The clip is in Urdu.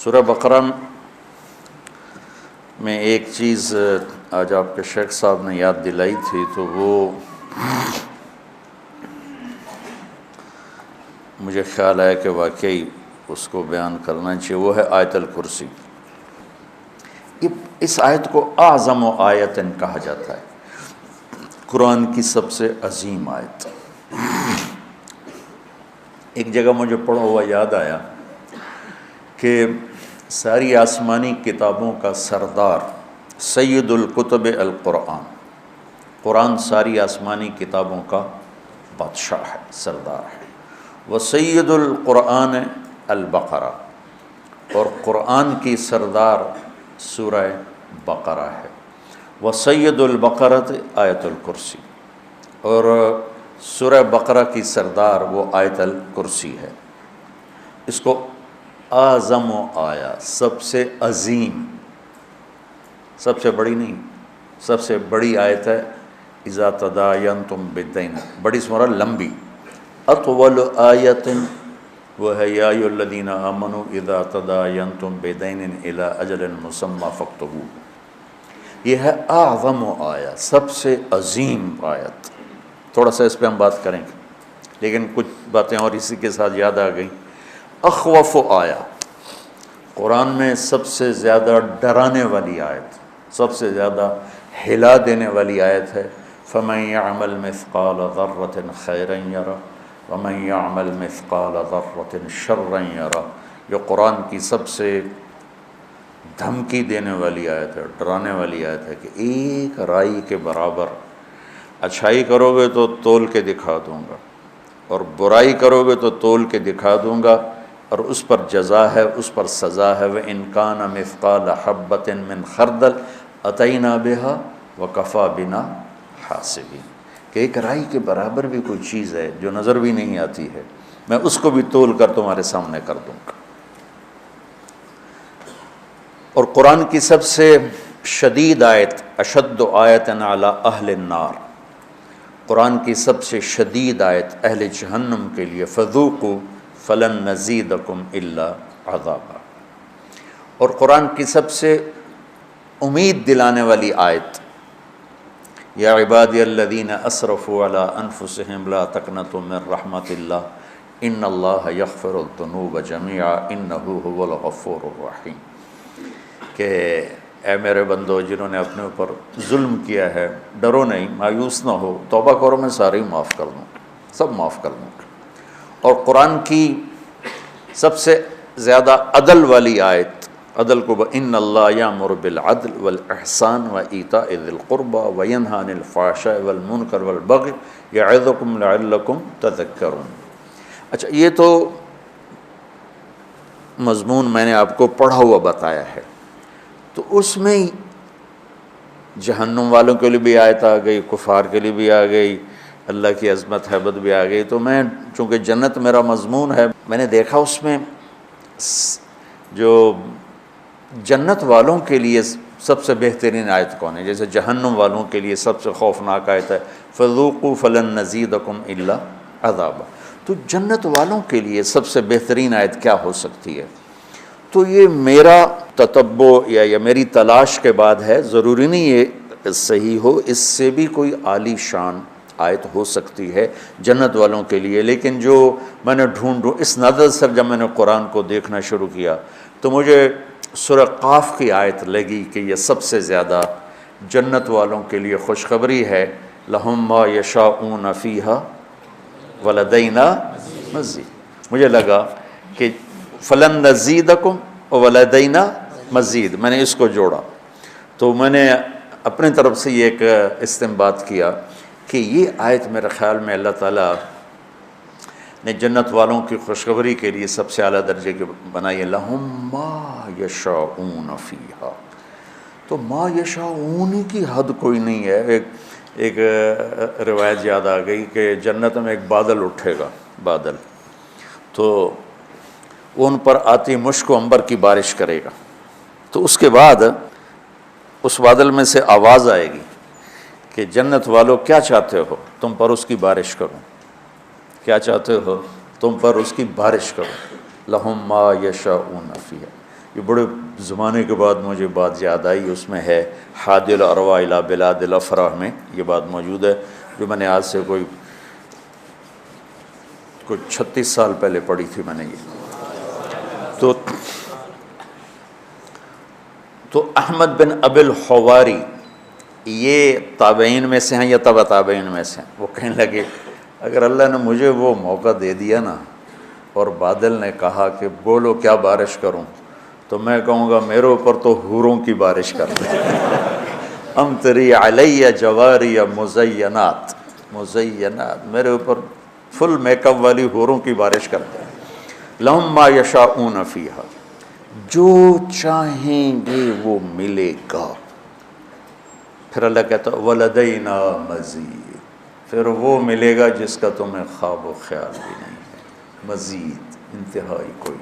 سورہ بقرہ میں ایک چیز آج آپ کے شیخ صاحب نے یاد دلائی تھی، تو وہ مجھے خیال آیا کہ واقعی اس کو بیان کرنا چاہیے، وہ ہے آیت الکرسی۔ اس آیت کو اعظم آیت کہا جاتا ہے، قرآن کی سب سے عظیم آیت۔ ایک جگہ مجھے پڑھا ہوا یاد آیا کہ ساری آسمانی کتابوں کا سردار سید الکتب القرآن، قرآن ساری آسمانی کتابوں کا بادشاہ ہے، سردار ہے۔ وسید القرآن البقرہ، اور قرآن کی سردار سورہ بقرہ ہے۔ وسید البقرۃ آیت الکرسی، اور سورہ بقرہ کی سردار وہ آیت الکرسی ہے۔ اس کو اعظم آیا، سب سے عظیم، سب سے بڑی نہیں، سب سے بڑی آیت ہے۔ اذا تداینتم بدین، بڑی سورہ لمبی۔ اطول آیت وہ ہے یا ایھا الذین آمنوا اذا تداینتم بدین الی اجل مسمی فاکتبوہ۔ یہ ہے اعظم آیا، سب سے عظیم آیت۔ تھوڑا سا اس پہ ہم بات کریں گے، لیکن کچھ باتیں اور اسی کے ساتھ یاد آ گئیں۔ اخوف آیا، قرآن میں سب سے زیادہ ڈرانے والی آیت، سب سے زیادہ ہلا دینے والی آیت ہے۔ فَمَن يَعْمَلْ مِثْقَالَ ذَرَّةٍ خَيْرًا يَرَهُ وَمَن يَعْمَلْ مِثْقَالَ ذَرَّةٍ شَرًّا يَرَهُ۔ یہ قرآن کی سب سے دھمکی دینے والی آیت ہے، ڈرانے والی آیت ہے کہ ایک رائی کے برابر اچھائی کرو گے تو تول کے دکھا دوں گا، اور برائی کرو گے تو تول کے دکھا دوں گا، اور اس پر جزا ہے، اس پر سزا ہے۔ وَإِن كَانَ مِثْقَالَ حَبَّةٍ مِّنْ خَرْدَلٍ أَتَيْنَا بِهَا وَكَفَىٰ بِنَا حَاسِبِينَ، کہ ایک رائی کے برابر بھی کوئی چیز ہے جو نظر بھی نہیں آتی ہے، میں اس کو بھی تول کر تمہارے سامنے کر دوں گا۔ اور قرآن کی سب سے شدید آیت، اشد آیت علی اہل النار، قرآن کی سب سے شدید آیت اہل جہنم کے لیے، فذوقوا فلن نزیدکم الا عذابا۔ اور قرآن کی سب سے امید دلانے والی آیت، یا عبادی الذین اسرفوا علی انفسہم لا تقنطوا من رحمت اللہ ان اللہ یغفر الذنوب جميعا انہ هو الغفور الرحیم، کہ اے میرے بندو جنہوں نے اپنے اوپر ظلم کیا ہے، ڈرو نہیں، مایوس نہ ہو، توبہ کرو، میں سارے ہی معاف کر دوں، سب معاف کر دوں۔ اور قرآن کی سب سے زیادہ عدل والی آیت، عدل کو ان اللہ یامر بالعدل والاحسان وایتاء ذی القربى وینہی عن الفحشاء والمنکر والبغی یعظکم لعلکم تذکرون۔ اچھا، یہ تو مضمون میں نے آپ کو پڑھا ہوا بتایا ہے، تو اس میں جہنم والوں کے لیے بھی آیت آ گئی، کفار کے لیے بھی آ گئی، اللہ کی عظمت حیبت بھی آ گئی۔ تو میں چونکہ جنت میرا مضمون ہے، میں نے دیکھا اس میں جو جنت والوں کے لیے سب سے بہترین آیت کون ہے، جیسے جہنم والوں کے لیے سب سے خوفناک آیت ہے فذوقوا فلن نزیدکم الا عذابا۔ تو جنت والوں کے لیے سب سے بہترین آیت کیا ہو سکتی ہے؟ تو یہ میرا تتبع یا میری تلاش کے بعد ہے، ضروری نہیں یہ صحیح ہو، اس سے بھی کوئی عالی شان آیت ہو سکتی ہے جنت والوں کے لیے۔ لیکن جو میں نے ڈھونڈ اس نظر سے جب میں نے قرآن کو دیکھنا شروع کیا تو مجھے سورہ قاف کی آیت لگی کہ یہ سب سے زیادہ جنت والوں کے لیے خوشخبری ہے، لہم ما یشاؤون فیہا ولدینا مزید۔ مجھے لگا کہ فلن نزیدکم ولدینا مزید، میں نے اس کو جوڑا، تو میں نے اپنے طرف سے یہ ایک استنباط کیا کہ یہ آیت میرے خیال میں اللہ تعالیٰ نے جنت والوں کی خوشخبری کے لیے سب سے اعلیٰ درجے کی بنائی ہے، لہم ما یشاؤون فیہا۔ تو ما یشاؤون کی حد کوئی نہیں ہے۔ ایک روایت یاد آ گئی کہ جنت میں ایک بادل اٹھے گا، بادل، تو وہ ان پر آتی مشک و عنبر کی بارش کرے گا، تو اس کے بعد اس بادل میں سے آواز آئے گی کہ جنت والو کیا چاہتے ہو، تم پر اس کی بارش کروں، کیا چاہتے ہو تم پر اس کی بارش کرو، لہم ما یشاؤون فیہا۔ یہ بڑے زمانے کے بعد مجھے بات یاد آئی، اس میں ہے حادی الارواح الی بلاد الافراح میں یہ بات موجود ہے، جو میں نے آج سے کوئی 36 سال پہلے پڑھی تھی میں نے یہ۔ تو احمد بن ابی الحواری یہ تابعین میں سے ہیں یا تبع تابعین میں سے ہیں؟ وہ کہنے لگے اگر اللہ نے مجھے وہ موقع دے دیا نا اور بادل نے کہا کہ بولو کیا بارش کروں، تو میں کہوں گا میرے اوپر تو حوروں کی بارش کر دیں۔ امطری علی جواری مزینات، میرے اوپر فل میک اپ والی حوروں کی بارش کر دیں۔ لہم ما یشاؤون فیہا، جو چاہیں گے وہ ملے گا۔ پھر اللہ کہتا ولدینا مزید، پھر وہ ملے گا جس کا تمہیں خواب و خیال بھی نہیں ہے، مزید، انتہائی کوئی۔